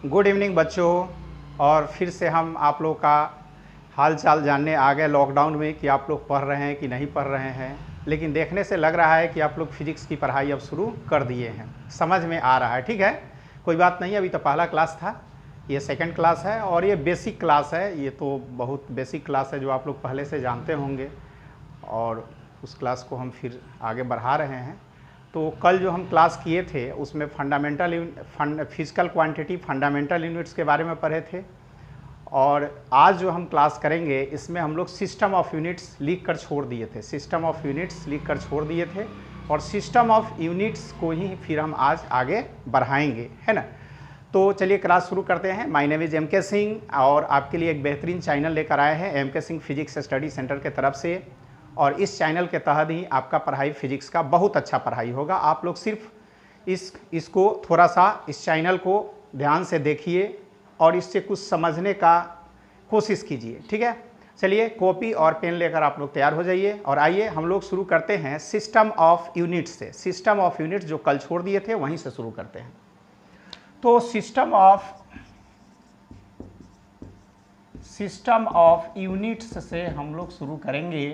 Good evening बच्चों। और फिर से हम आप लोग का हाल चाल जानने आ गए लॉकडाउन में कि आप लोग पढ़ रहे हैं कि नहीं पढ़ रहे हैं। लेकिन देखने से लग रहा है कि आप लोग फिजिक्स की पढ़ाई अब शुरू कर दिए हैं, समझ में आ रहा है। ठीक है, कोई बात नहीं, अभी तो पहला क्लास था, ये सेकंड क्लास है और ये बेसिक क्लास है। ये तो बहुत बेसिक क्लास है जो आप लोग पहले से जानते होंगे और उस क्लास को हम फिर आगे बढ़ा रहे हैं। तो कल जो हम क्लास किए थे उसमें फिजिकल क्वांटिटी फंडामेंटल यूनिट्स के बारे में पढ़े थे और आज जो हम क्लास करेंगे इसमें हम लोग सिस्टम ऑफ यूनिट्स लिख कर छोड़ दिए थे। सिस्टम ऑफ यूनिट्स लिख कर छोड़ दिए थे और सिस्टम ऑफ यूनिट्स को ही फिर हम आज आगे बढ़ाएंगे, है ना। तो चलिए क्लास शुरू करते हैं। My name is MK. Singh और आपके लिए एक बेहतरीन चैनल लेकर आए हैं MK. Singh physics study centre के तरफ से। और इस चैनल के तहत ही आपका पढ़ाई फिजिक्स का बहुत अच्छा पढ़ाई होगा। आप लोग सिर्फ इसको थोड़ा सा इस चैनल को ध्यान से देखिए और इससे कुछ समझने का कोशिश कीजिए, ठीक है। चलिए कॉपी और पेन लेकर आप लोग तैयार हो जाइए और आइए हम लोग शुरू करते हैं सिस्टम ऑफ यूनिट्स से। सिस्टम ऑफ यूनिट्स जो कल छोड़ दिए थे वहीं से शुरू करते हैं। तो सिस्टम ऑफ यूनिट्स से हम लोग शुरू करेंगे।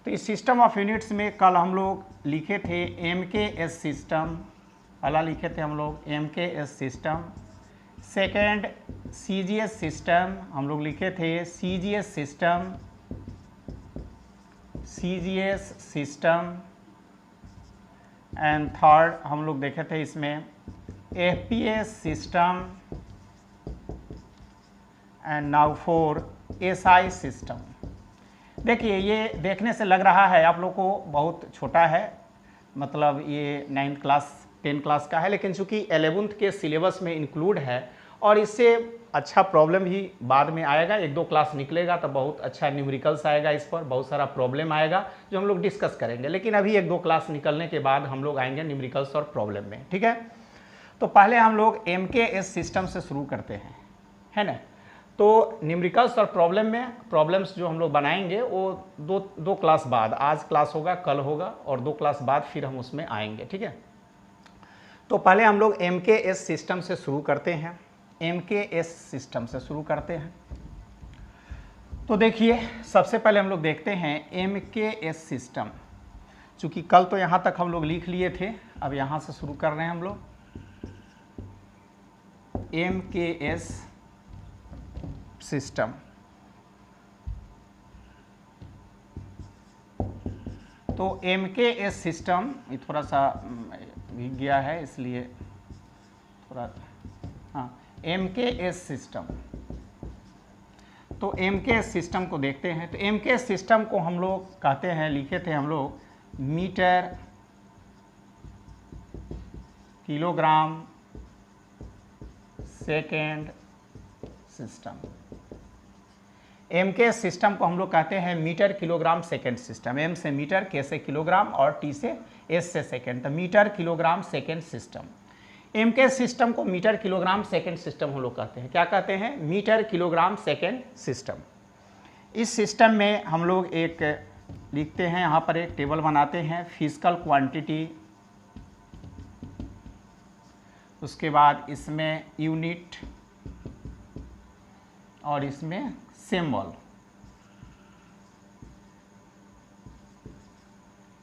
तो इस सिस्टम ऑफ यूनिट्स में कल हम लोग लिखे थे एम.के.एस सिस्टम, पहला लिखे थे हम लोग एम.के.एस सिस्टम। सेकेंड सी.जी.एस सिस्टम हम लोग लिखे थे सी.जी.एस सिस्टम। एंड थर्ड हम लोग देखे थे इसमें FPS system. And now for SI system. देखिए ये देखने से लग रहा है आप लोग को बहुत छोटा है, मतलब ये 9th क्लास 10 क्लास का है, लेकिन चूंकि 11th के सिलेबस में इंक्लूड है और इससे अच्छा प्रॉब्लम ही बाद में आएगा। 1-2 क्लास निकलेगा तो बहुत अच्छा न्यूमेरिकल्स आएगा, इस पर बहुत सारा प्रॉब्लम आएगा जो हम लोग डिस्कस करेंगे। लेकिन अभी 1-2 क्लास निकलने के बाद हम लोग आएंगे न्यूमेरिकल्स और प्रॉब्लम में, ठीक है। तो पहले हम लोग एम.के.एस सिस्टम से शुरू करते हैं, है ना। तो न्यूमेरिकल्स और प्रॉब्लम्स जो हम लोग बनाएंगे वो दो क्लास बाद, आज क्लास होगा, कल होगा और 2 क्लास बाद फिर हम उसमें आएंगे, ठीक है। तो पहले हम लोग एम.के.एस सिस्टम से शुरू करते हैं। एम.के.एस सिस्टम से शुरू करते हैं। तो देखिए सबसे पहले हम लोग देखते हैं एम.के.एस सिस्टम। चूँकि कल तो यहाँ तक हम लोग लिख लिए थे, अब यहाँ से शुरू कर रहे हैं हम लोग एम.के.एस सिस्टम। तो एम.के.एस सिस्टम ये थोड़ा सा भीग गया है इसलिए थोड़ा, हाँ, एम.के.एस सिस्टम। तो एम.के.एस सिस्टम को देखते हैं। तो एम.के.एस सिस्टम को हम लोग कहते हैं, लिखे थे हम लोग metre kilogram second system. MKS system को हम लोग कहते हैं metre kilogram second system. M से मीटर, के से किलोग्राम और टी से एस से सेकेंड, तो metre kilogram second system. MKS system को मीटर किलोग्राम सेकेंड सिस्टम हम लोग कहते हैं। क्या कहते हैं? Metre kilogram second system. इस सिस्टम में हम लोग एक लिखते हैं, यहाँ पर एक टेबल बनाते हैं, फिजिकल क्वांटिटी, उसके बाद इसमें यूनिट और इसमें सिंबल,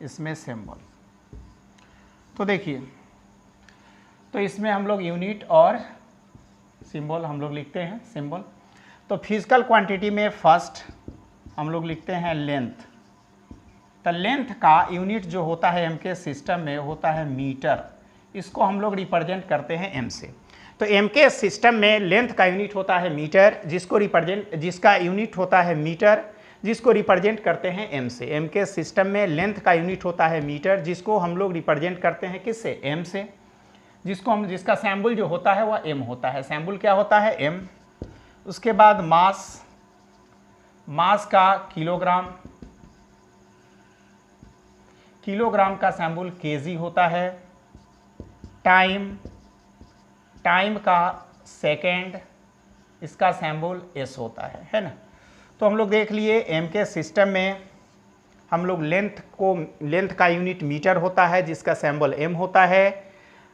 इसमें सिंबल। तो देखिए, तो इसमें हम लोग यूनिट और सिंबल हम लोग लिखते हैं, सिंबल। तो फिजिकल क्वांटिटी में फर्स्ट हम लोग लिखते हैं लेंथ। तो लेंथ का यूनिट जो होता है एम.के.एस सिस्टम में होता है मीटर। इसको हम लोग रिप्रेजेंट करते हैं एम से। तो एम.के.एस सिस्टम में लेंथ का यूनिट होता है मीटर, जिसका यूनिट होता है मीटर, जिसको रिप्रेजेंट करते हैं एम से। एम.के.एस सिस्टम में लेंथ का यूनिट होता है मीटर, जिसको हम लोग रिप्रेजेंट करते हैं किससे? एम से। जिसका सैम्बल जो होता है वह एम होता है। सैम्बल क्या होता है? एम। उसके बाद मास का किलोग्राम, किलोग्राम का सैम्बल केजी होता है। टाइम का सेकेंड, इसका सैम्बल एस होता है ना। तो हम लोग देख लिए एम.के.एस सिस्टम में हम लोग लेंथ का यूनिट मीटर होता है जिसका सैम्बल एम होता है।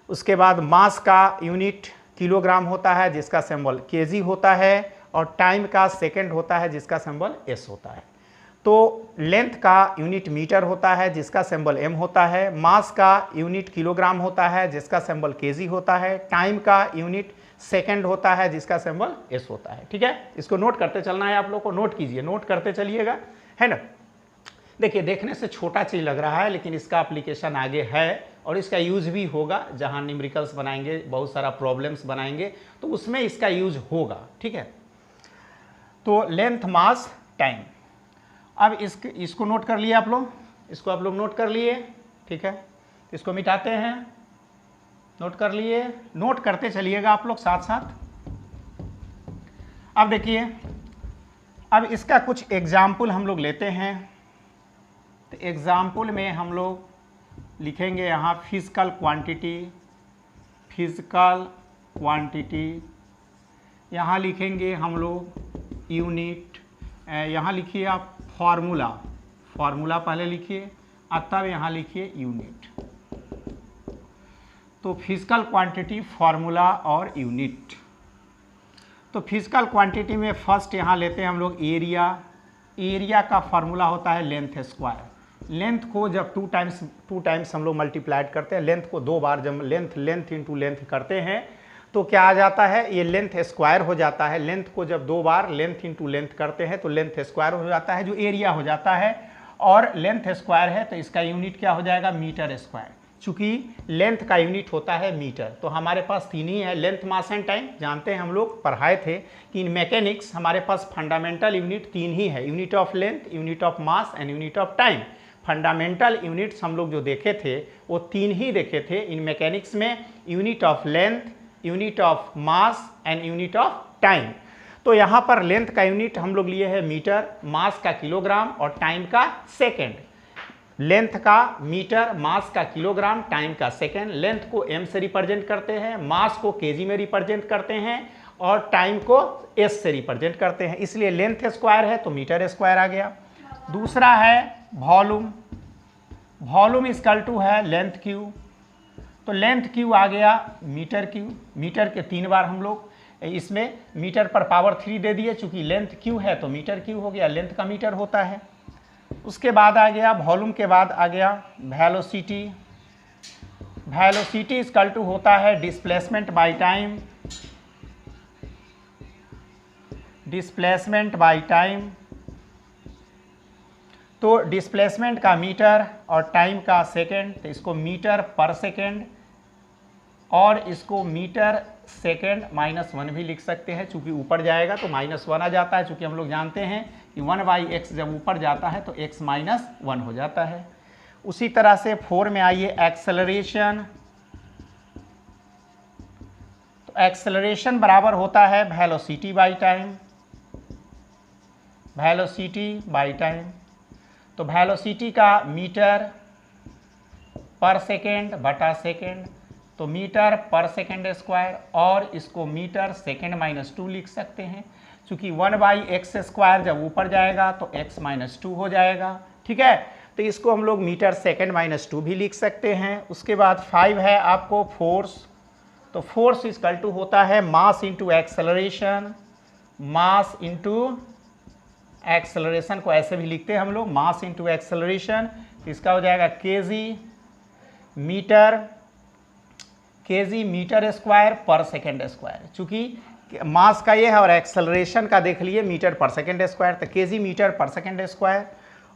उसके बाद मास का यूनिट किलोग्राम होता है जिसका सिंबल केजी होता है, और टाइम का सेकंड होता है जिसका सिंबल एस होता है। तो लेंथ का यूनिट मीटर होता है जिसका सिंबल एम होता है, मास का यूनिट किलोग्राम होता है जिसका सिंबल केजी होता है, टाइम का यूनिट सेकंड होता है जिसका सिंबल एस होता है। ठीक है, इसको नोट करते चलना है, आप लोग को नोट कीजिए, नोट करते चलिएगा, है ना। देखिए देखने से छोटा चीज लग रहा है लेकिन इसका एप्लीकेशन आगे है और इसका यूज भी होगा। जहां न्यूमेरिकल्स बनाएंगे, बहुत सारा प्रॉब्लम्स बनाएंगे तो उसमें इसका यूज होगा। ठीक है, तो लेंथ, मास, टाइम। अब इसको नोट कर लिए आप लोग, इसको आप लोग नोट कर लिए। ठीक है, इसको मिटाते हैं, नोट कर लिए, नोट करते चलिएगा आप लोग साथ साथ। अब देखिए, अब इसका कुछ एग्जाम्पल हम लोग लेते हैं। तो एग्जाम्पल में हम लोग लिखेंगे यहाँ फिजिकल क्वांटिटी, फिजिकल क्वांटिटी, यहाँ लिखेंगे हम लोग यूनिट, यहाँ लिखिए आप फार्मूला, फार्मूला पहले लिखिए और तब यहाँ लिखिए यूनिट। तो फिजिकल क्वांटिटी, फार्मूला और यूनिट। तो फिजिकल क्वांटिटी में फर्स्ट यहाँ लेते हैं हम लोग एरिया। एरिया का फार्मूला होता है लेंथ स्क्वायर। लेंथ को जब टू टाइम्स हम लोग मल्टीप्लाइड करते हैं, लेंथ को 2 बार जब लेंथ इंटू लेंथ करते हैं तो क्या आ जाता है, ये लेंथ स्क्वायर हो जाता है। लेंथ को जब 2 बार लेंथ इंटू लेंथ करते हैं तो लेंथ स्क्वायर हो जाता है, जो एरिया हो जाता है। और लेंथ स्क्वायर है तो इसका यूनिट क्या हो जाएगा, मीटर स्क्वायर। चूंकि लेंथ का यूनिट होता है मीटर, तो हमारे पास 3 ही है, लेंथ, मास एंड टाइम। जानते हैं, हम लोग पढ़ाए थे कि इन मैकेनिक्स हमारे पास फंडामेंटल यूनिट 3 ही है, unit of length, unit of mass and unit of time. Fundamental units हम लोग जो देखे थे वो 3 ही देखे थे इन मैकेनिक्स में, unit of length, unit of mass and unit of time. तो यहाँ पर लेंथ का यूनिट हम लोग लिए हैं मीटर, मास का किलोग्राम और टाइम का सेकेंड। लेंथ का मीटर, मास का किलोग्राम, टाइम का सेकेंड। लेंथ को एम से रिप्रेजेंट करते हैं, मास को केजी में रिप्रेजेंट करते हैं और टाइम को एस से रिप्रेजेंट करते हैं। इसलिए लेंथ स्क्वायर है तो मीटर स्क्वायर आ गया। दूसरा है वॉल्यूम, वॉल्यूम इक्वल टू है लेंथ क्यू। तो लेंथ क्यू आ गया मीटर क्यू। मीटर के 3 बार हम लोग इसमें मीटर पर पावर 3 दे दिए, चूंकि लेंथ क्यू है तो मीटर क्यू हो गया, लेंथ का मीटर होता है। उसके बाद आ गया वॉल्यूम के बाद आ गया वेलोसिटी। वेलोसिटी इक्वल टू होता है displacement by time, displacement by time. तो डिस्प्लेसमेंट का मीटर और टाइम का सेकेंड, तो इसको मीटर पर सेकेंड और इसको मीटर सेकेंड -1 भी लिख सकते हैं। चूंकि ऊपर जाएगा तो -1 आ जाता है, चूंकि हम लोग जानते हैं कि 1/x जब ऊपर जाता है तो x -1 हो जाता है। उसी तरह से 4 में आइए एक्सेलरेशन। तो एक्सेलरेशन बराबर होता है velocity by time, velocity by time. तो वेलोसिटी का मीटर पर सेकेंड बटा सेकेंड, तो मीटर पर सेकेंड स्क्वायर, और इसको मीटर सेकेंड -2 लिख सकते हैं। चूंकि 1/x स्क्वायर जब ऊपर जाएगा तो x -2 हो जाएगा। ठीक है, तो इसको हम लोग मीटर सेकेंड -2 भी लिख सकते हैं। उसके बाद 5 है आपको फोर्स। तो फोर्स इक्वल टू होता है मास इंटू एक्सेलरेशन, मास इंटू एक्सेलरेशन को ऐसे भी लिखते हैं हम लोग, मास इंटू एक्सेलरेशन। इसका हो जाएगा केजी मीटर स्क्वायर पर सेकेंड स्क्वायर। चूंकि मास का ये है और एक्सेलरेशन का देख लिए मीटर पर सेकेंड स्क्वायर, तो केजी मीटर पर सेकेंड स्क्वायर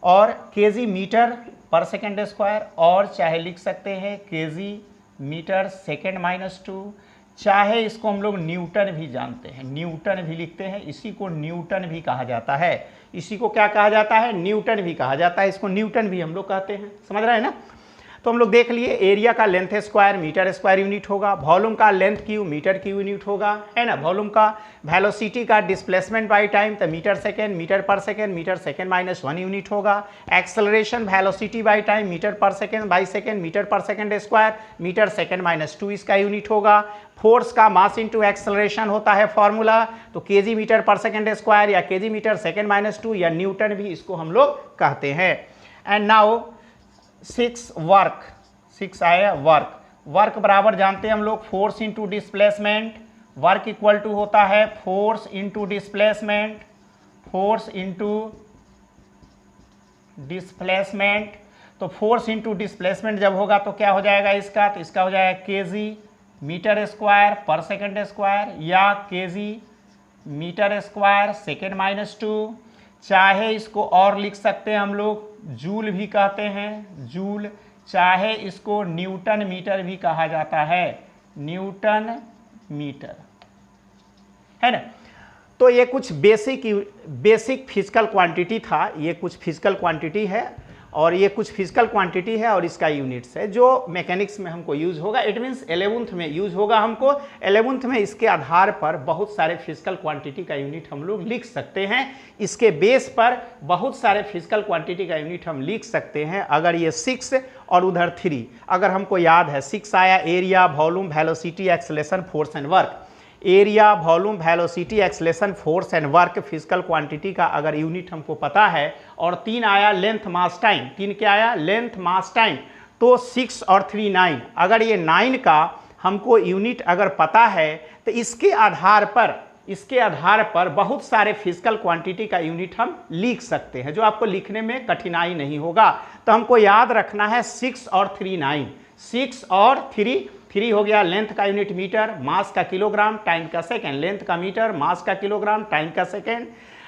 और केजी मीटर पर सेकेंड स्क्वायर, और चाहे लिख सकते हैं केजी मीटर सेकेंड -2, चाहे इसको हम लोग न्यूटन भी जानते हैं, न्यूटन भी लिखते हैं। इसी को न्यूटन भी कहा जाता है, इसी को क्या कहा जाता है, न्यूटन भी कहा जाता है। इसको न्यूटन भी हम लोग कहते हैं, समझ रहे हैं ना। तो हम लोग देख लिए एरिया का length square metre square unit होगा, वॉल्यूम का length cube metre cube unit होगा, है ना। वॉल्यूम का वेलोसिटी का डिस्प्लेसमेंट बाय टाइम तो मीटर पर सेकेंड -1 यूनिट होगा। Acceleration velocity by time metre पर सेकेंड बाय सेकेंड मीटर पर सेकेंड स्क्वायर, मीटर सेकेंड -2 इसका यूनिट होगा। फोर्स का मास इंटू एक्सेलरेशन होता है फॉर्मूला, तो केजी मीटर पर सेकेंड स्क्वायर या केजी मीटर सेकेंड -2 या न्यूटन भी इसको हम लोग कहते हैं। एंड नाउ 6 आया वर्क। वर्क बराबर जानते हैं हम लोग force into displacement, work equal to होता है force into displacement, force into displacement. तो फोर्स इंटू डिस्प्लेसमेंट जब होगा तो क्या हो जाएगा इसका, तो इसका हो जाएगा केजी मीटर स्क्वायर पर सेकंड स्क्वायर या KG metre square second minus 2। चाहे इसको और लिख सकते हैं हम लोग, जूल भी कहते हैं, जूल, चाहे इसको न्यूटन मीटर भी कहा जाता है, न्यूटन मीटर, है ना। तो ये कुछ बेसिक फिजिकल क्वांटिटी था, ये कुछ फिजिकल क्वांटिटी है और ये कुछ फिजिकल क्वांटिटी है और इसका यूनिट्स है जो मैकेनिक्स में हमको यूज होगा। इट मीन्स 11th में यूज होगा हमको। 11th में इसके आधार पर बहुत सारे फिजिकल क्वांटिटी का यूनिट हम लोग लिख सकते हैं। इसके बेस पर बहुत सारे फिजिकल क्वांटिटी का यूनिट हम लिख सकते हैं। अगर ये 6 और उधर 3 अगर हमको याद है, 6 आया area, volume, velocity, acceleration, force and work. Area, volume, velocity, acceleration, force and work physical quantity का अगर यूनिट हमको पता है, और 3 आया लेंथ मास टाइम, 3 क्या आया लेंथ मास टाइम, तो 6 और 3 9। अगर ये 9 का हमको यूनिट अगर पता है तो इसके आधार पर बहुत सारे फिजिकल क्वांटिटी का यूनिट हम लिख सकते हैं जो आपको लिखने में कठिनाई नहीं होगा। तो हमको याद रखना है 6 और 3 9, 6 और 3 हो गया लेंथ का यूनिट मीटर, मास का किलोग्राम, टाइम का सेकेंड, लेंथ का मीटर, मास का किलोग्राम, टाइम का सेकेंड,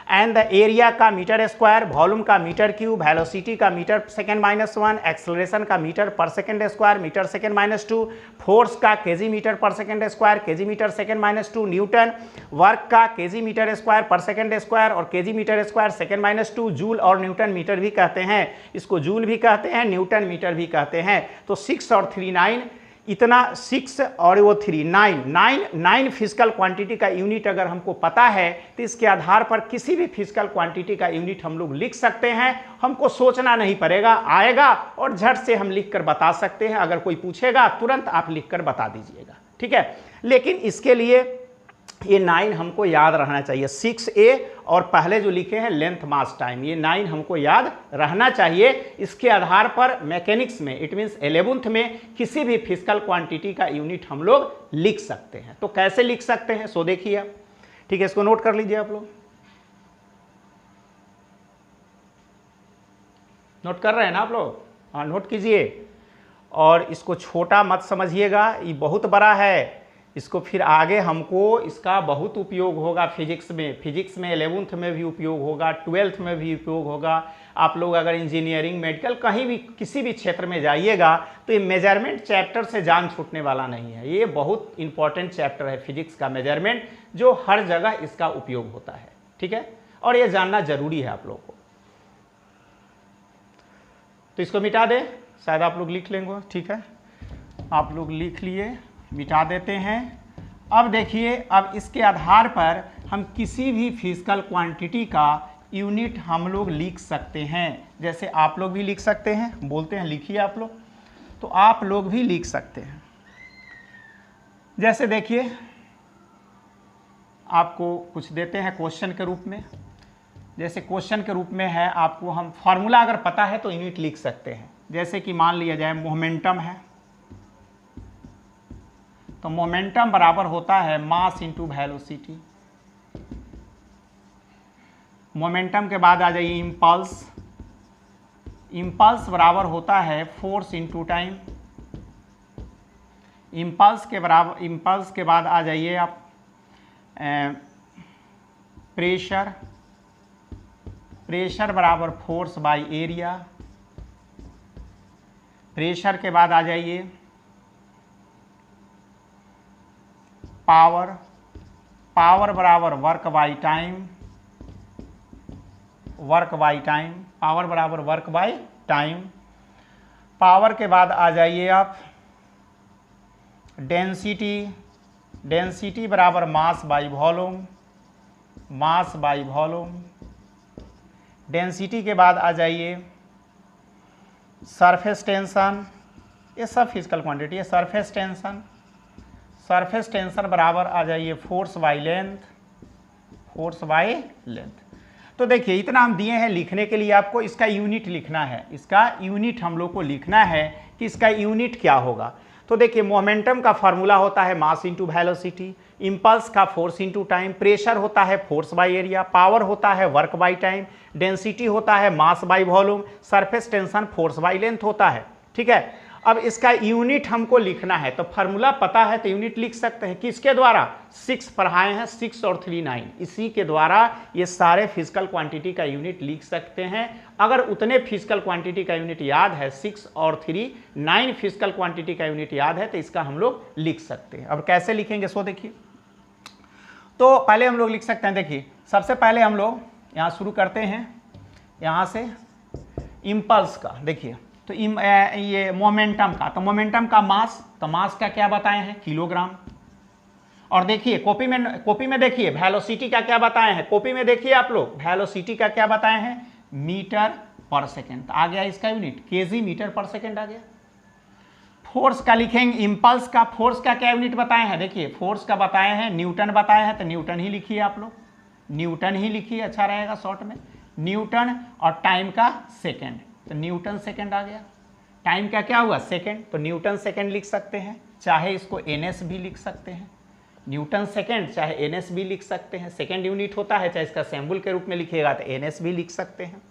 एंड द एरिया का मीटर स्क्वायर, वॉल्यूम का मीटर क्यूब, वेलोसिटी का मीटर सेकेंड माइनस 1, एक्सेलरेशन का मीटर पर second square, metre second minus 2, force का केजी मीटर पर second square, KG metre second minus 2, newton, work का KG metre square पर second square और KG metre square second minus 2, joule और Newton metre भी कहते हैं, इसको जूल भी कहते हैं, न्यूटन मीटर भी कहते हैं। तो 6 और 3 9, इतना 6 और वो 3 9 फिजिकल क्वांटिटी का यूनिट अगर हमको पता है तो इसके आधार पर किसी भी फिजिकल क्वांटिटी का यूनिट हम लोग लिख सकते हैं। हमको सोचना नहीं पड़ेगा, आएगा और झट से हम लिख कर बता सकते हैं। अगर कोई पूछेगा तुरंत आप लिख कर बता दीजिएगा, ठीक है। लेकिन इसके लिए ये 9 हमको याद रहना चाहिए, 6A और पहले जो लिखे हैं लेंथ मास टाइम, ये 9 हमको याद रहना चाहिए। इसके आधार पर मैकेनिक्स में इट मीन्स 11th में किसी भी फिजिकल क्वांटिटी का यूनिट हम लोग लिख सकते हैं। तो कैसे लिख सकते हैं सो देखिए आप, ठीक है, इसको नोट कर लीजिए आप लोग। नोट कर रहे हैं ना आप लोग? हाँ, नोट कीजिए और इसको छोटा मत समझिएगा, ये बहुत बड़ा है। इसको फिर आगे हमको इसका बहुत उपयोग होगा फिजिक्स में 11th में भी उपयोग होगा, 12th में भी उपयोग होगा। आप लोग अगर इंजीनियरिंग, मेडिकल कहीं भी किसी भी क्षेत्र में जाइएगा तो ये मेजरमेंट चैप्टर से जान छूटने वाला नहीं है। ये बहुत इंपॉर्टेंट चैप्टर है फिजिक्स का मेजरमेंट, जो हर जगह इसका उपयोग होता है, ठीक है, और ये जानना जरूरी है आप लोगों को। तो इसको मिटा दे, शायद आप लोग लिख लेंगे, ठीक है, आप लोग लिख लिए, मिटा देते हैं। अब देखिए, अब इसके आधार पर हम किसी भी फिजिकल क्वांटिटी का यूनिट हम लोग लिख सकते हैं। जैसे आप लोग भी लिख सकते हैं, बोलते हैं लिखिए आप लोग, तो आप लोग भी लिख सकते हैं। जैसे देखिए, आपको कुछ देते हैं क्वेश्चन के रूप में, जैसे क्वेश्चन के रूप में है, आपको हम फार्मूला अगर पता है तो यूनिट लिख सकते हैं। जैसे कि मान लिया जाए मोमेंटम है, तो मोमेंटम बराबर होता है मास इंटू वेलोसिटी। मोमेंटम के बाद आ जाइए इम्पल्स, इम्पल्स बराबर होता है फोर्स इंटू टाइम। इम्पल्स के बाद आ जाइए आप प्रेशर, प्रेशर बराबर फोर्स बाय एरिया। प्रेशर के बाद आ जाइए पावर, पावर बराबर work by time, work by time, power बराबर वर्क बाई टाइम। पावर के बाद आ जाइए आप डेंसिटी, डेंसिटी बराबर mass by volume, mass by volume. Density के बाद आ जाइए सरफेस टेंशन, ये सब फिजिकल क्वांटिटी है। सरफेस टेंशन, सरफेस टेंशन बराबर आ जाइए force by length, force by length. तो देखिए, इतना हम दिए हैं लिखने के लिए, आपको इसका यूनिट लिखना है, इसका यूनिट हम लोग को लिखना है कि इसका यूनिट क्या होगा। तो देखिए मोमेंटम का फार्मूला होता है मास इंटू वेलोसिटी, इंपल्स का फोर्स इंटू टाइम, प्रेशर होता है फोर्स बाय एरिया, पावर होता है वर्क बाय टाइम, डेंसिटी होता है mass by volume, surface tension force by length होता है। ठीक है, अब इसका यूनिट हमको लिखना है, तो फार्मूला पता है तो यूनिट लिख सकते हैं। किसके द्वारा? 6 पढ़ाए हैं, 6 और 3 9, इसी के द्वारा ये सारे फिजिकल क्वांटिटी का यूनिट लिख सकते हैं। अगर उतने फिजिकल क्वांटिटी का यूनिट याद है, 6 और 3 9 फिजिकल क्वांटिटी का यूनिट याद है, तो इसका हम लोग लिख सकते हैं। अब कैसे लिखेंगे सो देखिए, तो पहले हम लोग लिख सकते हैं। देखिए सबसे पहले हम लोग यहाँ शुरू करते हैं, यहाँ से इम्पल्स का। देखिए तो ये मोमेंटम का, तो मोमेंटम का मास, तो मास का क्या बताए हैं? किलोग्राम। और देखिए कॉपी में देखिए वेलोसिटी का क्या बताए हैं? कॉपी में देखिए आप लोग वेलोसिटी का क्या बताए हैं? मीटर पर सेकेंड। तो आ गया इसका यूनिट केजी मीटर पर सेकेंड आ गया। फोर्स का लिखेंगे, इम्पल्स का फोर्स का क्या यूनिट बताए हैं? देखिए फोर्स का बताए हैं न्यूटन बताए हैं, तो न्यूटन ही लिखिए आप लोग, न्यूटन ही लिखिए, अच्छा रहेगा शॉर्ट में न्यूटन। और टाइम का सेकेंड, तो न्यूटन सेकेंड आ गया। टाइम का क्या हुआ? सेकेंड, तो न्यूटन सेकेंड लिख सकते हैं, चाहे इसको एनएस भी लिख सकते हैं। न्यूटन सेकेंड चाहे एनएस भी लिख सकते हैं, सेकेंड यूनिट होता है, चाहे इसका सिंबल के रूप में लिखिएगा तो एनएस भी लिख सकते हैं।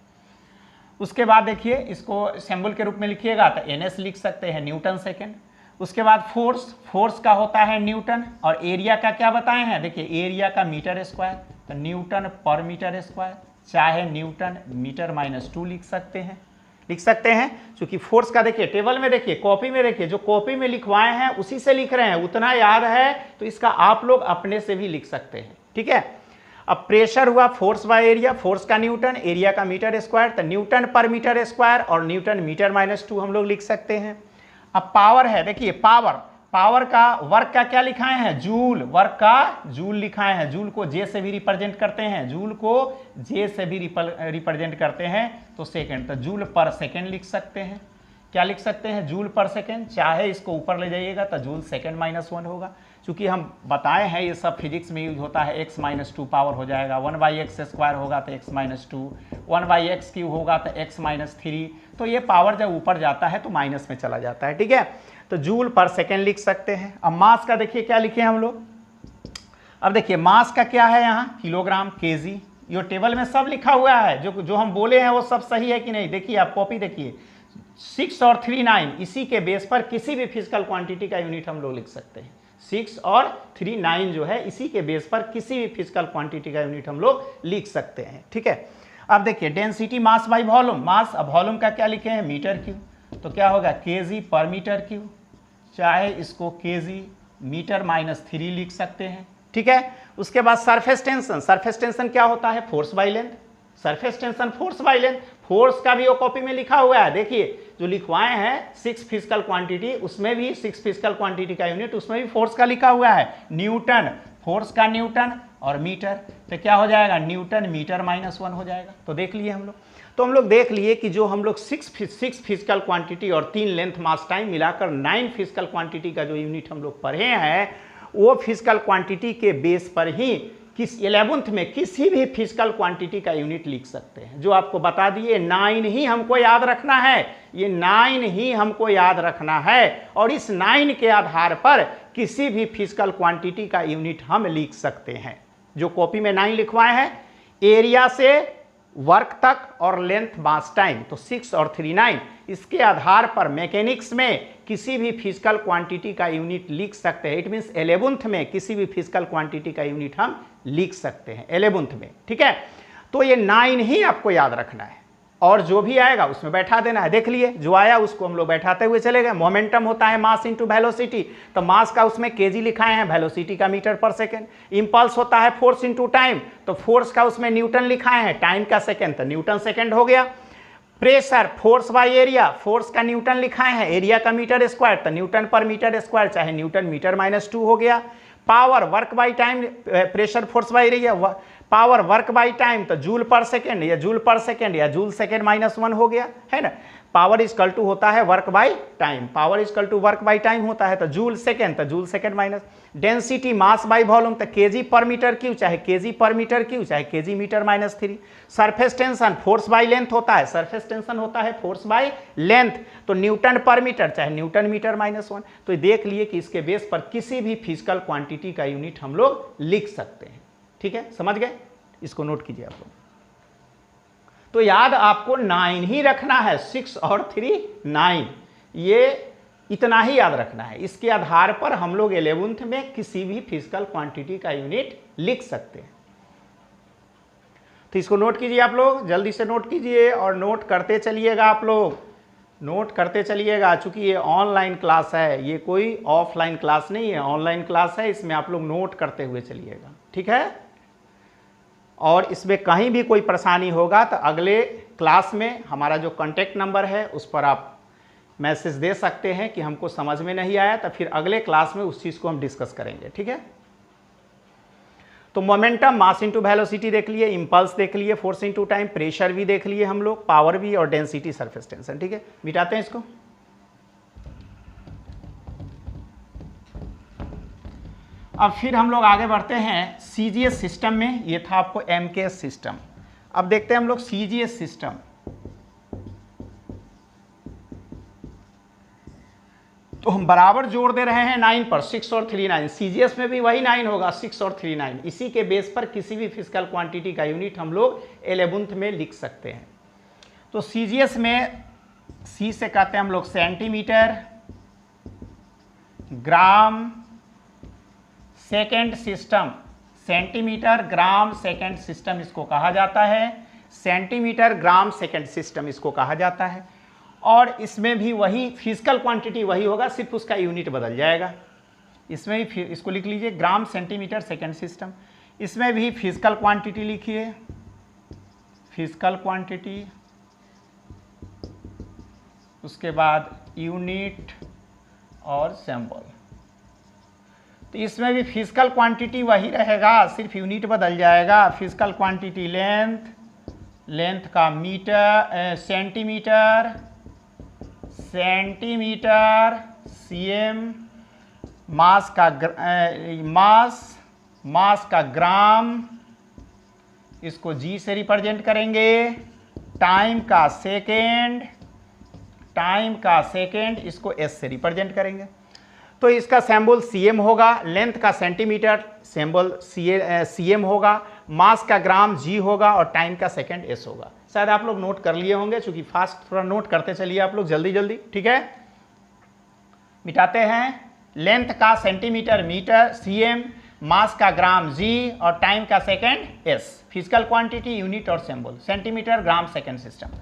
उसके बाद देखिए इसको सिंबल के रूप में लिखिएगा तो एनएस लिख सकते हैं, न्यूटन सेकेंड। उसके बाद फोर्स का होता है न्यूटन, और एरिया का क्या बताए हैं? देखिए एरिया का मीटर स्क्वायर, तो न्यूटन पर मीटर स्क्वायर, चाहे न्यूटन मीटर -2 लिख सकते हैं। क्योंकि फोर्स का देखिए टेबल में देखिए, कॉपी में देखिए, जो कॉपी में लिखवाए हैं उसी से लिख रहे हैं, उतना याद है तो इसका आप लोग अपने से भी लिख सकते हैं। ठीक है, अब प्रेशर हुआ फोर्स बाय एरिया, फोर्स का न्यूटन, एरिया का मीटर स्क्वायर, तो न्यूटन पर मीटर स्क्वायर और न्यूटन मीटर -2 हम लोग लिख सकते हैं। अब पावर है, देखिए पावर का वर्क का क्या लिखाए हैं? जूल, वर्क का जूल लिखाए हैं। जूल को जे से भी रिप्रेजेंट करते हैं, जूल को जे से भी रिप्रेजेंट करते हैं, तो सेकेंड, तो जूल पर सेकेंड लिख सकते हैं। क्या लिख सकते हैं? जूल पर सेकेंड, चाहे इसको ऊपर ले जाइएगा तो जूल सेकेंड -1 होगा। चूंकि हम बताए हैं ये सब फिजिक्स में यूज होता है, x -2 पावर हो जाएगा, 1/x² होगा तो x -2, 1/x³ होगा तो x -3, तो ये पावर जब ऊपर जाता है तो माइनस में चला जाता है। ठीक है, तो जूल पर सेकेंड लिख सकते हैं। अब मास का देखिए क्या लिखे हम लोग, अब देखिए मास का क्या है यहाँ? किलोग्राम, केजी, ये टेबल में सब लिखा हुआ है, जो हम बोले हैं वो सब सही है कि नहीं? देखिए आप कॉपी देखिए, 6 और 3 9, इसी के बेस पर किसी भी फिजिकल क्वांटिटी का यूनिट हम लोग लिख सकते हैं। 6 और 3 9 जो है, इसी के बेस पर किसी भी फिजिकल क्वांटिटी का यूनिट हम लोग लिख सकते हैं। ठीक है, अब देखिए डेंसिटी मास बाय वॉल्यूम, मास, अब वॉल्यूम का क्या लिखे हैं? मीटर क्यूब, तो क्या होगा? केजी पर मीटर क्यूब, चाहे इसको केजी मीटर -3 लिख सकते हैं। ठीक है, उसके बाद सरफेस टेंशन क्या होता है? Force by length, surface tension force by length. Force का भी वो कॉपी में लिखा हुआ है, देखिए जो लिखवाए हैं 6 फिजिकल क्वांटिटी, उसमें भी 6 फिजिकल क्वांटिटी का यूनिट, उसमें भी फोर्स का लिखा हुआ है न्यूटन, फोर्स का न्यूटन और मीटर, तो क्या हो जाएगा? न्यूटन मीटर -1 हो जाएगा। तो देख लिए हम लोग, तो हम लोग देख लिए कि जो हम लोग 6 फिजिकल क्वांटिटी और 3 लेंथ मास टाइम मिलाकर 9 फिजिकल क्वांटिटी का जो यूनिट हम लोग पढ़े हैं, वो फिजिकल क्वांटिटी के बेस पर ही 11th में किसी भी फिजिकल क्वांटिटी का यूनिट लिख सकते हैं। जो आपको बता दिए 9 ही हमको याद रखना है, ये 9 ही हमको याद रखना है, और इस 9 के आधार पर किसी भी फिजिकल क्वांटिटी का यूनिट हम लिख सकते हैं। जो कॉपी में 9 लिखवाए हैं, एरिया से वर्क तक और लेंथ मास टाइम, तो 6 और 3 9, इसके आधार पर मैकेनिक्स में किसी भी फिजिकल क्वांटिटी का यूनिट लिख सकते हैं। इट मीन्स 11th में किसी भी फिजिकल क्वांटिटी का यूनिट हम लिख सकते हैं 11th में। ठीक है, तो ये 9 ही आपको याद रखना है, और जो भी आएगा उसमें बैठा देना है। देख लिए जो आया उसको हम लोग बैठाते हुए चले गए। मोमेंटम होता है मास इंटू वेलोसिटी, तो मास का उसमें केजी लिखाए हैं, वेलोसिटी का मीटर पर सेकेंड। इंपल्स होता है फोर्स इंटू टाइम, तो फोर्स का उसमें न्यूटन लिखाए हैं, टाइम का सेकेंड, तो न्यूटन सेकेंड हो गया। Pressure force by area, force का न्यूटन लिखाए हैं, एरिया का मीटर स्क्वायर, तो न्यूटन पर मीटर स्क्वायर, चाहे न्यूटन मीटर -2 हो गया। Power work by time, pressure force by area, power work by time, तो जूल पर सेकेंड या जूल पर सेकेंड या जूल सेकेंड -1 हो गया, है ना। पावर इज इक्वल टू होता है work by time, power is equal to work by time होता है, तो जूल सेकेंड, तो joule second minus density mass by volume, तो केजी पर मीटर क्यू, चाहे केजी पर मीटर क्यू, चाहे KG metre -3। Surface tension force by length होता है, सरफेस टेंशन होता है फोर्स बाई लेंथ, तो न्यूटन पर मीटर, चाहे न्यूटन मीटर -1। तो देख लिए कि इसके बेस पर किसी भी फिजिकल क्वांटिटी का यूनिट हम लोग लिख सकते हैं। ठीक है, समझ गए, इसको नोट कीजिए आप लोग। तो याद आपको 9 ही रखना है, 6 और 3 9, ये इतना ही याद रखना है। इसके आधार पर हम लोग 11th में किसी भी फिजिकल क्वांटिटी का यूनिट लिख सकते हैं। तो इसको नोट कीजिए आप लोग, जल्दी से नोट कीजिए और नोट करते चलिएगा, आप लोग नोट करते चलिएगा। चूंकि ये ऑनलाइन क्लास है, ये कोई ऑफलाइन क्लास नहीं है, ऑनलाइन क्लास है, इसमें आप लोग नोट करते हुए चलिएगा, ठीक है। और इसमें कहीं भी कोई परेशानी होगा तो अगले क्लास में हमारा जो कॉन्टैक्ट नंबर है उस पर आप मैसेज दे सकते हैं कि हमको समझ में नहीं आया, तो फिर अगले क्लास में उस चीज़ को हम डिस्कस करेंगे, ठीक है। तो मोमेंटम मास इंटू वेलोसिटी देख लिए, इंपल्स देख लिए, फोर्स इंटू टाइम, प्रेशर भी देख लिए हम लोग, पावर भी, और डेंसिटी सरफेस टेंशन, ठीक है। मिटाते हैं इसको। अब फिर हम लोग आगे बढ़ते हैं सीजीएस सिस्टम में। ये था आपको एमकेएस सिस्टम। अब देखते हैं हम लोग सीजीएस सिस्टम। तो हम बराबर जोड़ दे रहे हैं 9 पर, 6 और 3 9। सीजीएस में भी वही 9 होगा, 6 और 3 9। इसी के बेस पर किसी भी फिजिकल क्वांटिटी का यूनिट हम लोग 11th में लिख सकते हैं। तो सीजीएस में सी से कहते हैं हम लोग centimetre, gram, second system, centimetre, gram, second system इसको कहा जाता है। सेंटीमीटर, ग्राम, सेकेंड सिस्टम इसको कहा जाता है। और इसमें भी वही फिजिकल क्वांटिटी वही होगा, सिर्फ उसका यूनिट बदल जाएगा। इसमें भी इसको लिख लीजिए, ग्राम, सेंटीमीटर, सेकेंड सिस्टम। इसमें भी फिजिकल क्वांटिटी लिखिए, फिजिकल क्वांटिटी, उसके बाद यूनिट और सिंबल। तो इसमें भी फिजिकल क्वांटिटी वही रहेगा, सिर्फ यूनिट बदल जाएगा। फिजिकल क्वांटिटी लेंथ, लेंथ का मीटर, सेंटीमीटर, सेंटीमीटर, सीएम, मास का मास का ग्राम, इसको जी से रिप्रेजेंट करेंगे। टाइम का सेकेंड, टाइम का सेकेंड, इसको एस से रिप्रेजेंट करेंगे। तो इसका सिंबल सीएम होगा, लेंथ का सेंटीमीटर सिंबल सीएम होगा, मास का ग्राम जी होगा, और टाइम का सेकंड एस होगा। शायद आप लोग नोट कर लिए होंगे, चूंकि फास्ट थोड़ा नोट करते चलिए आप लोग जल्दी जल्दी, ठीक है। मिटाते हैं। लेंथ का सेंटीमीटर मीटर सीएम, मास का ग्राम जी, और टाइम का second S. Physical quantity, unit और सिंबल, सेंटीमीटर, ग्राम, सेकंड सिस्टम।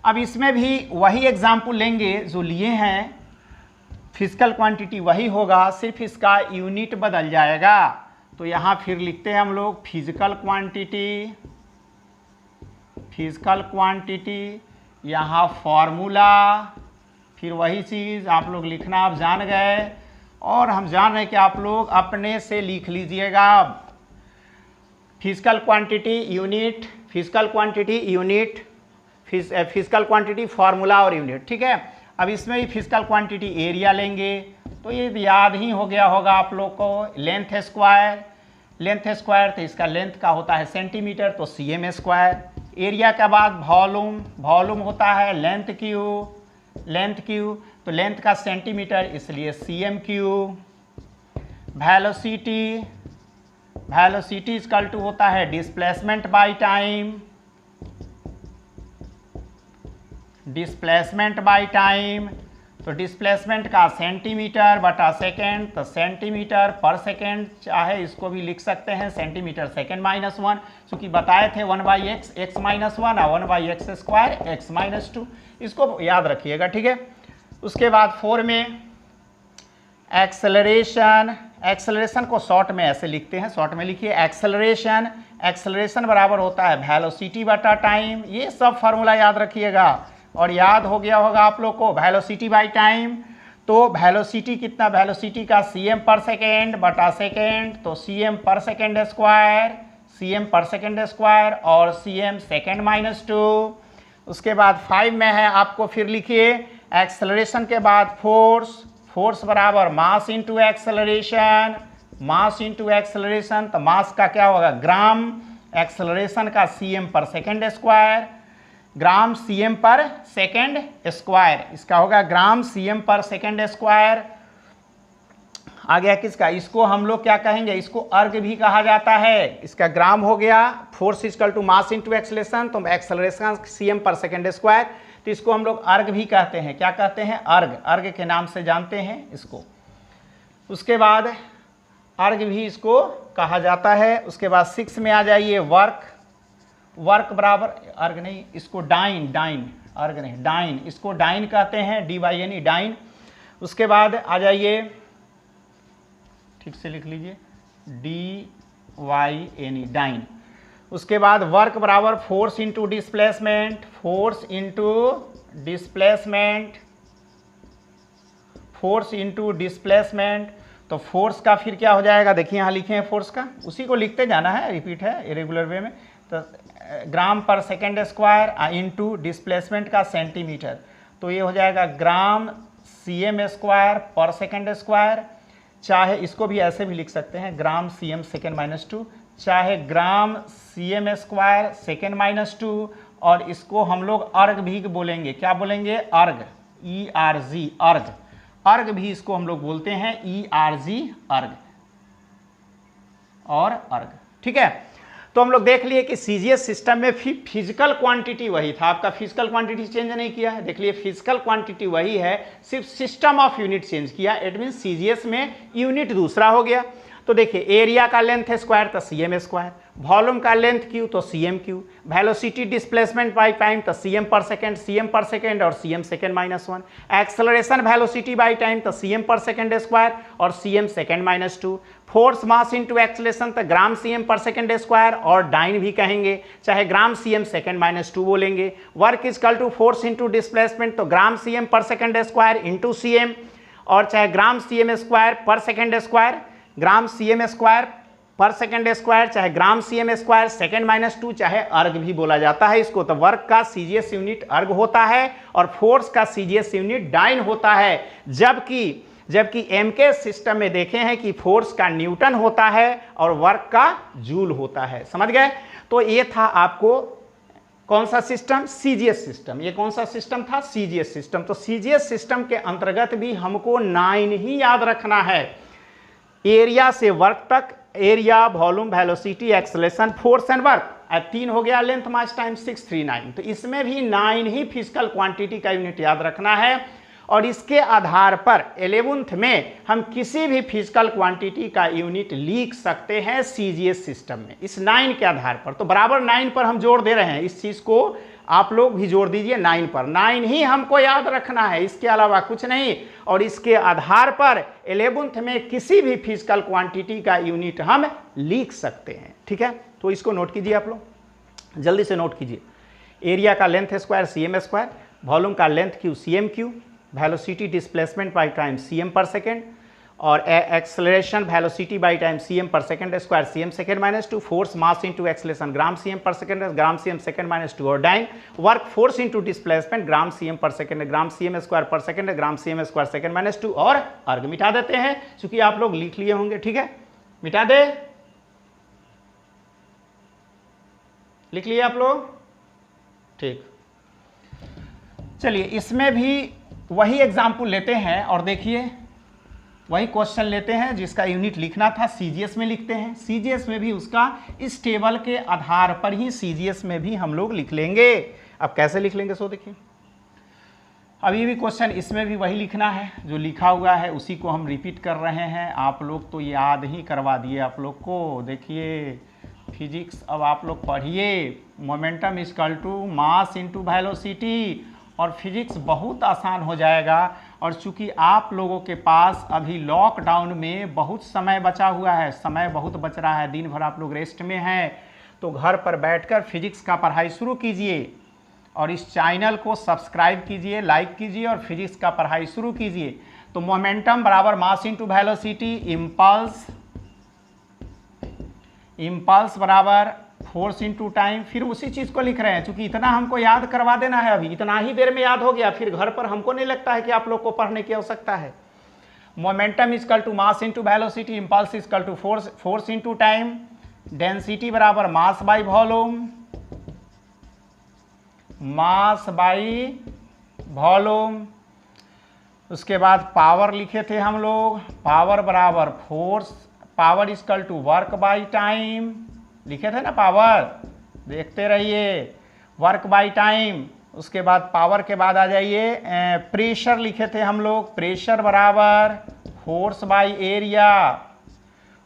अब इसमें भी वही एग्जाम्पल लेंगे जो लिए हैं, फिजिकल क्वांटिटी वही होगा, सिर्फ इसका यूनिट बदल जाएगा। तो यहाँ फिर लिखते हैं हम लोग फिजिकल क्वांटिटी, फिजिकल क्वांटिटी, यहाँ फॉर्मूला, फिर वही चीज़ आप लोग लिखना आप जान गए, और हम जान रहे हैं कि आप लोग अपने से लिख लीजिएगा। Physical quantity unit, physical quantity unit, physical quantity formula और यूनिट, ठीक है। अब इसमें भी फिजिकल क्वांटिटी एरिया लेंगे, तो ये याद ही हो गया होगा आप लोग को। लेंथ स्क्वायर, लेंथ स्क्वायर, तो इसका लेंथ का होता है सेंटीमीटर, तो सीएम स्क्वायर। एरिया के बाद वॉल्यूम, वॉल्यूम होता है लेंथ क्यू, लेंथ क्यू, तो लेंथ का सेंटीमीटर, इसलिए CM cube. Velocity, velocity equal to होता है displacement by time, displacement by time, तो डिस्प्लेसमेंट का सेंटीमीटर बटा सेकेंड, तो सेंटीमीटर पर सेकेंड, चाहे इसको भी लिख सकते हैं सेंटीमीटर सेकेंड -1, क्योंकि बताए थे 1/x x -1 और 1/x स्क्वायर x -2, इसको याद रखिएगा, ठीक है। उसके बाद 4 में एक्सेलरेशन, एक्सेलरेशन को शॉर्ट में ऐसे लिखते हैं, शॉर्ट में लिखिए एक्सेलरेशन, एक्सेलरेशन बराबर होता है वेलोसिटी बटा टाइम। ये सब फार्मूला याद रखिएगा, और याद हो गया होगा आप लोग को वेलोसिटी बाय टाइम। तो वेलोसिटी कितना, वेलोसिटी का सीएम पर सेकेंड बटा सेकेंड, तो सीएम पर सेकेंड स्क्वायर, cm पर सेकेंड स्क्वायर और cm सेकेंड माइनस 2। उसके बाद 5 में है आपको फिर लिखिए एक्सेलरेशन के बाद फोर्स बराबर मास इंटू एक्सेलरेशन, मास इंटू एक्सेलरेशन, तो मास का क्या होगा ग्राम, एक्सेलरेशन का cm पर सेकेंड स्क्वायर, ग्राम cm पर सेकेंड स्क्वायर, इसका होगा ग्राम cm पर सेकेंड स्क्वायर। आ गया किसका, इसको हम लोग क्या कहेंगे, इसको अर्ग भी कहा जाता है। इसका ग्राम हो गया, force equal to mass into acceleration, तो एक्सेलरेशन cm पर सेकेंड स्क्वायर, तो इसको हम लोग अर्ग भी कहते हैं। क्या कहते हैं, अर्ग, अर्ग के नाम से जानते हैं इसको। उसके बाद अर्ग भी इसको कहा जाता है। उसके बाद 6 में आ जाइए वर्क, वर्क बराबर अर्ग नहीं, इसको डाइन, डाइन अर्ग नहीं डाइन, इसको डाइन कहते हैं, DYNE डाइन। उसके बाद आ जाइए, ठीक से लिख लीजिए DYNE डाइन। उसके बाद वर्क बराबर force into displacement, force into displacement, force into displacement, तो फोर्स का फिर क्या हो जाएगा, देखिए यहाँ लिखे हैं फोर्स का, उसी को लिखते जाना है, रिपीट है इरेगुलर वे में। तो ग्राम पर सेकेंड स्क्वायर इंटू डिस्प्लेसमेंट का सेंटीमीटर, तो ये हो जाएगा ग्राम cm स्क्वायर पर सेकेंड स्क्वायर, चाहे इसको भी ऐसे भी लिख सकते हैं ग्राम cm सेकेंड माइनस 2, चाहे gram cm square second minus 2, और इसको हम लोग अर्ग भी बोलेंगे। क्या बोलेंगे, अर्ग, ERG अर्ग, अर्ग भी इसको हम लोग बोलते हैं ERG अर्ग और अर्ग। ठीक है, तो हम लोग देख लिए कि CGS सिस्टम में फिजिकल क्वांटिटी वही था, आपका फिजिकल क्वांटिटी चेंज नहीं किया है। देख लिए फिजिकल क्वांटिटी वही है, सिर्फ सिस्टम ऑफ यूनिट चेंज किया। इट मीन CGS में यूनिट दूसरा हो गया। तो देखिए एरिया का लेंथ है स्क्वायर तो cm स्क्वायर, वॉल्यूम का लेंथ q तो cm cube, velocity displacement by time तो cm पर सेकेंड और cm second minus 1, acceleration velocity by time तो cm पर सेकेंड स्क्वायर और cm second minus 2, force mass into acceleration तो ग्राम cm पर सेकेंड स्क्वायर और डाइन भी कहेंगे, चाहे ग्राम cm सेकेंड माइनस 2 बोलेंगे। Work equal to force into displacement तो ग्राम cm पर सेकेंड स्क्वायर इंटू cm, और चाहे ग्राम cm स्क्वायर पर सेकेंड स्क्वायर, ग्राम cm स्क्वायर पर सेकेंड स्क्वायर, चाहे gram cm square second minus 2, चाहे अर्ग भी बोला जाता है इसको। तो वर्क का CGS यूनिट अर्ग होता है और फोर्स का CGS यूनिट डाइन होता है। जबकि MK सिस्टम में देखे हैं कि फोर्स का न्यूटन होता है और वर्क का जूल होता है। समझ गए? तो ये था आपको कौन सा सिस्टम, CGS सिस्टम। ये कौन सा सिस्टम था, CGS सिस्टम। तो CGS सिस्टम के अंतर्गत भी हमको 9 ही याद रखना है, एरिया से वर्क तक, area, volume, velocity, acceleration, force and work. अब 3 हो गया, लेंथ मास टाइम 639। तो इसमें भी 9 ही फिजिकल क्वांटिटी का यूनिट याद रखना है, और इसके आधार पर 11th में हम किसी भी फिजिकल क्वांटिटी का यूनिट लिख सकते हैं CGS सिस्टम में, इस 9 के आधार पर। तो बराबर 9 पर हम जोड़ दे रहे हैं, इस चीज़ को आप लोग भी जोड़ दीजिए 9 पर। 9 ही हमको याद रखना है, इसके अलावा कुछ नहीं। और इसके आधार पर 11th में किसी भी फिजिकल क्वांटिटी का यूनिट हम लिख सकते हैं। ठीक है, तो इसको नोट कीजिए आप लोग, जल्दी से नोट कीजिए। एरिया का length square cm square, volume का length q cm cube, velocity displacement by time cm पर सेकेंड, और acceleration velocity by time cm पर second square cm second minus 2, force mass into acceleration gram cm पर second gram cm second minus 2, और dyne work force into displacement gram cm पर second gram cm square पर second gram cm square second minus 2, और अर्ग मिटा देते हैं क्योंकि आप लोग लिख लिए होंगे। ठीक है, मिटा दे, लिख लिए आप लोग। ठीक, चलिए इसमें भी वही एग्जाम्पल लेते हैं और देखिए वही क्वेश्चन लेते हैं जिसका यूनिट लिखना था CGS में लिखते हैं। CGS में भी उसका इस टेबल के आधार पर ही CGS में भी हम लोग लिख लेंगे। अब कैसे लिख लेंगे सो देखिए, अभी भी क्वेश्चन इसमें भी वही लिखना है, जो लिखा हुआ है उसी को हम रिपीट कर रहे हैं। आप लोग तो याद ही करवा दिए आप लोग को। देखिए फिजिक्स अब आप लोग पढ़िए, momentum equal to mass into velocity, और फिजिक्स बहुत आसान हो जाएगा। और चूंकि आप लोगों के पास अभी लॉकडाउन में बहुत समय बचा हुआ है, समय बहुत बच रहा है, दिन भर आप लोग रेस्ट में हैं, तो घर पर बैठकर फिजिक्स का पढ़ाई शुरू कीजिए और इस चैनल को सब्सक्राइब कीजिए, लाइक कीजिए और फिजिक्स का पढ़ाई शुरू कीजिए। तो मोमेंटम बराबर मास इंटू वेलोसिटी, इम्पल्स बराबर फोर्स इंटू टाइम, फिर उसी चीज़ को लिख रहे हैं, चूंकि इतना हमको याद करवा देना है, अभी इतना ही देर में याद हो गया, फिर घर पर हमको नहीं लगता है कि आप लोग को पढ़ने की आवश्यकता है। Momentum is equal to mass into velocity, impulse is equal to force into time, density बराबर mass by volume, mass by volume. उसके बाद पावर लिखे थे हम लोग, पावर बराबर force, power is equal to work by time लिखे थे ना, पावर देखते रहिए, वर्क बाई टाइम। उसके बाद पावर के बाद आ जाइए प्रेशर लिखे थे हम लोग, प्रेशर बराबर फोर्स बाई एरिया,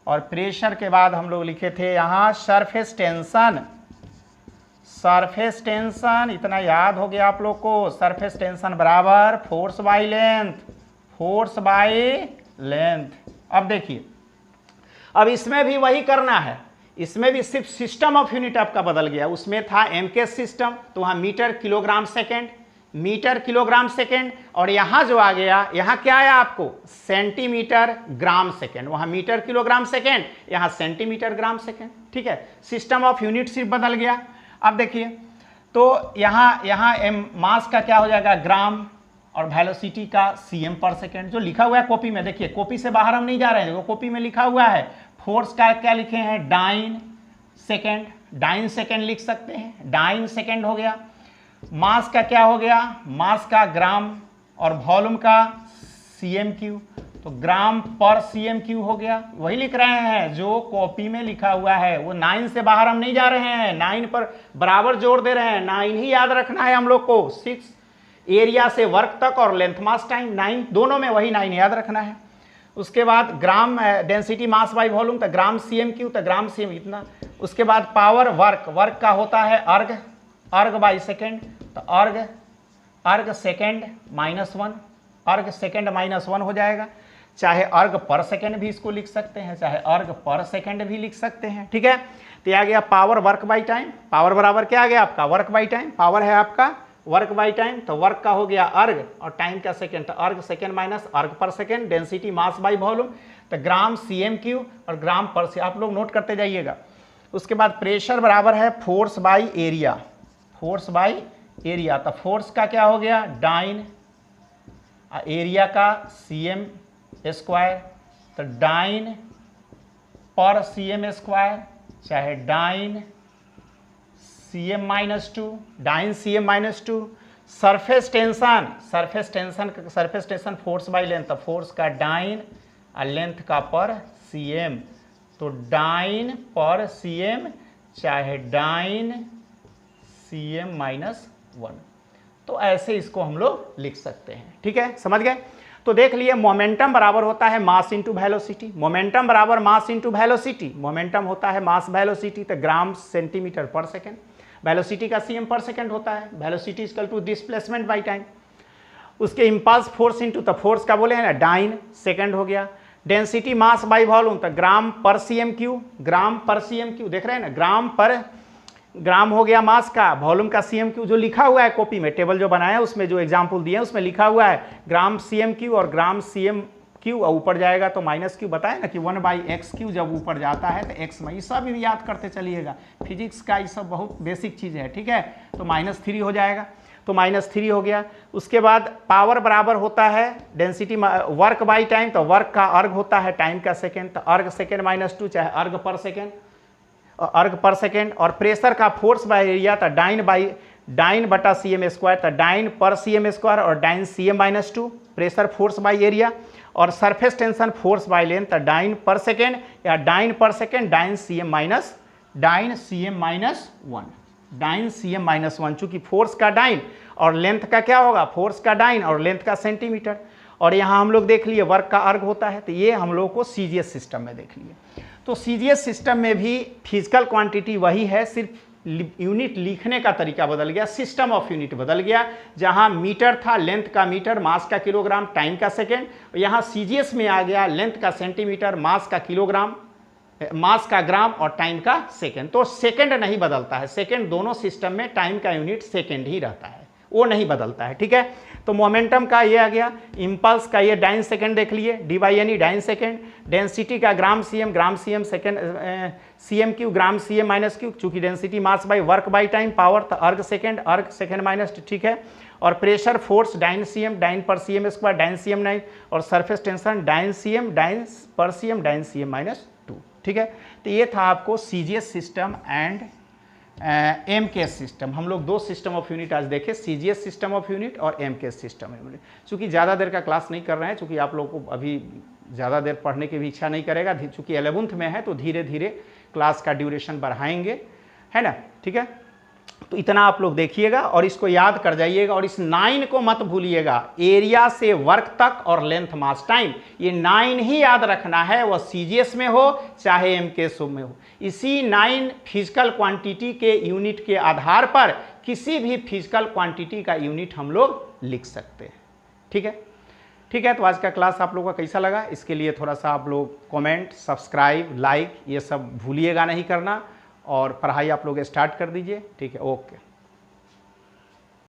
और प्रेशर के बाद हम लोग लिखे थे यहाँ सरफेस टेंशन, सरफेस टेंशन इतना याद हो गया आप लोग को, सरफेस टेंशन बराबर force by length, force by length. अब देखिए, अब इसमें भी वही करना है, इसमें भी सिर्फ सिस्टम ऑफ यूनिट आपका बदल गया, उसमें था एमके सिस्टम, तो वहाँ metre kilogram second, metre kilogram second, और यहाँ जो आ गया, यहाँ क्या आया आपको सेंटीमीटर ग्राम सेकेंड, वहाँ मीटर किलोग्राम सेकेंड, यहाँ सेंटीमीटर ग्राम सेकेंड, ठीक है, सिस्टम ऑफ यूनिट सिर्फ बदल गया। अब देखिए, तो यहाँ मास का क्या हो जाएगा ग्राम, और वेलोसिटी का सीएम पर सेकेंड, जो लिखा हुआ है कॉपी में, देखिए कॉपी से बाहर हम नहीं जा रहे हैं, देखो कॉपी में लिखा हुआ है। फोर्स का क्या लिखे हैं डाइन सेकेंड, डाइन सेकेंड लिख सकते हैं, डाइन सेकेंड हो गया। मास का क्या हो गया, मास का ग्राम, और वॉल्यूम का सीएम क्यू, तो ग्राम पर सीएम क्यू हो गया, वही लिख रहे हैं जो कॉपी में लिखा हुआ है, वो 9 से बाहर हम नहीं जा रहे हैं, 9 पर बराबर जोर दे रहे हैं, 9 ही याद रखना है हम लोग को, 6 एरिया से वर्क तक और लेंथ मास टाइम 9, दोनों में वही 9 याद रखना है। उसके बाद ग्राम डेंसिटी मास बाई वॉल्यूम, तो ग्राम सीएम क्यू, तो ग्राम सीएम इतना। उसके बाद पावर वर्क, वर्क का होता है अर्ग, अर्ग बाई सेकेंड, तो अर्ग, अर्ग सेकेंड -1, अर्ग सेकेंड -1 हो जाएगा, चाहे अर्ग पर सेकेंड भी इसको लिख सकते हैं, चाहे अर्ग पर सेकेंड भी लिख सकते हैं, ठीक है। तो आ गया power work by time, power बराबर क्या आ गया आपका वर्क बाई टाइम, पावर है आपका वर्क बाई टाइम, तो वर्क का हो गया अर्ग और टाइम का सेकेंड, तो अर्ग सेकेंड माइनस अर्ग पर second, density mass by volume, तो ग्राम सीएम क्यू और ग्राम पर से, आप लोग नोट करते जाइएगा। उसके बाद प्रेशर बराबर है force by area, force by area, तो फोर्स का क्या हो गया डाइन, एरिया का सीएम स्क्वायर, तो डाइन पर सीएम स्क्वायर, चाहे dyne CM -2, dyne CM -2। Surface tension, surface tension, surface tension force by length, तो फोर्स का डाइन और लेंथ का पर CM, तो डाइन पर CM चाहे डाइन CM -1, तो ऐसे इसको हम लोग लिख सकते हैं, ठीक है, समझ गए। तो देख लिए मोमेंटम बराबर होता है मास इंटू वेलोसिटी, मोमेंटम बराबर मास इंटू वेलोसिटी, मोमेंटम होता है मास वेलोसिटी, तो ग्राम सेंटीमीटर पर सेकेंड, वेलोसिटी का सीएम पर सेकेंड होता है, velocity equal to displacement by time. उसके इम्पल्स फोर्स इंटू, तो फोर्स का बोले हैं ना डाइन सेकेंड हो गया। डेंसिटी मास बाई वॉल्यूम, तो ग्राम पर सीएम क्यू, ग्राम पर सीएम क्यू, देख रहे हैं ना, ग्राम पर, ग्राम हो गया मास का, वॉल्यूम का सीएम क्यू, जो लिखा हुआ है कॉपी में, टेबल जो बनाया है उसमें जो एग्जाम्पल दिए हैं उसमें लिखा हुआ है ग्राम सीएम क्यू और ग्राम सीएम क्यू, और ऊपर जाएगा तो माइनस क्यू, बताया ना कि 1/x³ जब ऊपर जाता है तो x में, ये सब याद करते चलिएगा, फिजिक्स का ये सब बहुत बेसिक चीज़ है, ठीक है। तो -3 हो जाएगा, तो -3 हो गया। उसके बाद पावर बराबर होता है डेंसिटी वर्क बाई टाइम, तो वर्क का अर्ग होता है टाइम का सेकेंड, तो अर्ग सेकेंड -2 चाहे अर्ग पर सेकेंड, अर्ग पर सेकेंड। और प्रेशर का फोर्स बाई एरिया, तो डाइन बटा CM स्क्वायर, तो डाइन पर CM स्क्वायर और dyne CM -2, pressure force by area. और surface tension force by length, तो डाइन पर सेकेंड या dyne per second dyne CM -1, dyne CM -1, चूंकि force का dyne और लेंथ का क्या होगा, फोर्स का डाइन और लेंथ का सेंटीमीटर। और यहाँ हम लोग देख लिए वर्क का अर्ग होता है, तो ये हम लोग को CGS सिस्टम में देख लिए। तो CGS सिस्टम में भी फिजिकल क्वांटिटी वही है, सिर्फ यूनिट लिखने का तरीका बदल गया, सिस्टम ऑफ यूनिट बदल गया। जहां मीटर था, लेंथ का मीटर, मास का किलोग्राम, टाइम का सेकेंड, यहाँ CGS में आ गया लेंथ का सेंटीमीटर, मास का किलोग्राम, मास का ग्राम और टाइम का सेकेंड। तो सेकेंड नहीं बदलता है, सेकेंड दोनों सिस्टम में टाइम का यूनिट सेकेंड ही रहता है, वो नहीं बदलता है, ठीक है। तो मोमेंटम का ये आ गया, इम्पल्स का ये डाइन सेकेंड देख लिए, D by N E dyne second, density का gram C M second, C M cube gram C M minus cube, चूंकि density mass by work by time, power तो अर्ग सेकेंड माइनस, ठीक है। और pressure force dyne C M, dyne per C M square, dyne C M 9, और surface tension dyne C M, dyne per C M, dyne C M minus 2, ठीक है। तो ये था आपको CGS system and MKS system. हम लोग 2 system of unit आज देखे, सीजीएस सिस्टम ऑफ यूनिट और एमकेएस सिस्टम ऑफ यूनिट। चूँकि ज़्यादा देर का क्लास नहीं कर रहे हैं, चूँकि आप लोग को अभी ज़्यादा देर पढ़ने की भी इच्छा नहीं करेगा, चूँकि 11th में है तो धीरे धीरे क्लास का ड्यूरेशन बढ़ाएंगे, है ना, ठीक है। तो इतना आप लोग देखिएगा और इसको याद कर जाइएगा, और इस 9 को मत भूलिएगा, एरिया से वर्क तक और लेंथ मास टाइम, ये 9 ही याद रखना है, वह सीजीएस में हो चाहे एमकेएस में हो। इसी 9 फिजिकल क्वांटिटी के यूनिट के आधार पर किसी भी फिजिकल क्वांटिटी का यूनिट हम लोग लिख सकते हैं, ठीक है। ठीक है, तो आज का क्लास आप लोगों का कैसा लगा, इसके लिए थोड़ा सा आप लोग कमेंट, सब्सक्राइब, लाइक ये सब भूलिएगा नहीं करना, और पढ़ाई आप लोग स्टार्ट कर दीजिए, ठीक है, ओके।